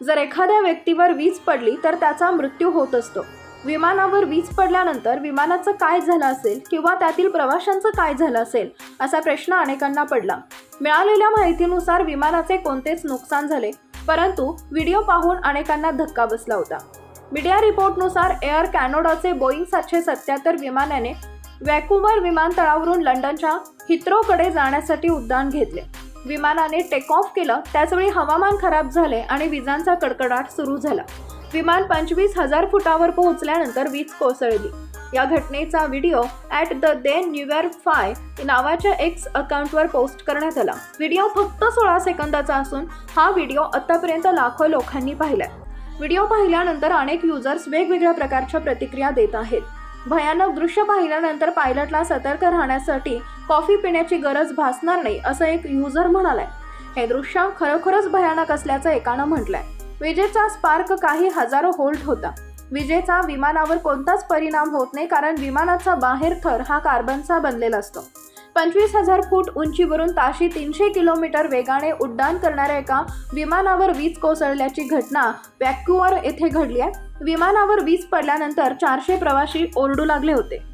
जर एखाद्या व्यक्तीवर वीज पडली तर त्याचा मृत्यू होत असतो. विमानावर वीज पडल्यानंतर विमानाचं काय झालं असेल किंवा त्यातील प्रवाशांचं काय झालं असेल असा प्रश्न अनेकांना पडला. मिळालेल्या माहितीनुसार विमानाचे कोणतेच नुकसान झाले, परंतु व्हिडिओ पाहून अनेकांना धक्का बसला होता. मीडिया रिपोर्टनुसार एअर कॅनडाचे बोईंग 777 विमानाने व्हँकुव्हर विमानतळावरून लंडनच्या हिथ्रोकडे जाण्यासाठी उड्डाण घेतले. विमानाने टेक ऑफ केलं त्याचवेळी हवामान खराब झाले आणि विजांचा कडकडाट सुरू झाला. विमान 25,000 फुटावर पोहोचल्यानंतर वीज कोसळली. या घटनेचा व्हिडिओ @theNewYork5 नावाच्या एक्स अकाउंटवर पोस्ट करण्यात आला. व्हिडिओ फक्त 16 सेकंदाचा असून हा व्हिडिओ आतापर्यंत लाखो लोकांनी पाहिलाय. व्हिडिओ पाहिल्यानंतर अनेक युजर्स वेगवेगळ्या प्रकारच्या प्रतिक्रिया देत आहेत. भयानक दृश्य पाहिल्यानंतर पायलटला सतर्क राहण्यासाठी कॉफी पिण्याची गरज भासणार नाही असं एक युजर म्हणालाय. हे दृश्य खरोखरच भयानक असल्याचं एकानं म्हटलंय. विजेचा स्पार्क काही हजारो व्होल्ट होता. विजेचा विमानावर कोणताच परिणाम होत नाही कारण विमानाचा बाहेर थर हा कार्बनचा बनलेला असतो. 25,000 फूट उंचीवरून ताशी 300 किलोमीटर वेगाने उड्डाण करणाऱ्या एका विमानावर वीज कोसळल्याची घटना व्हँकुव्हर येथे घडली आहे. विमानावर वीज पडल्यानंतर 400 प्रवासी ओरडू लागले होते.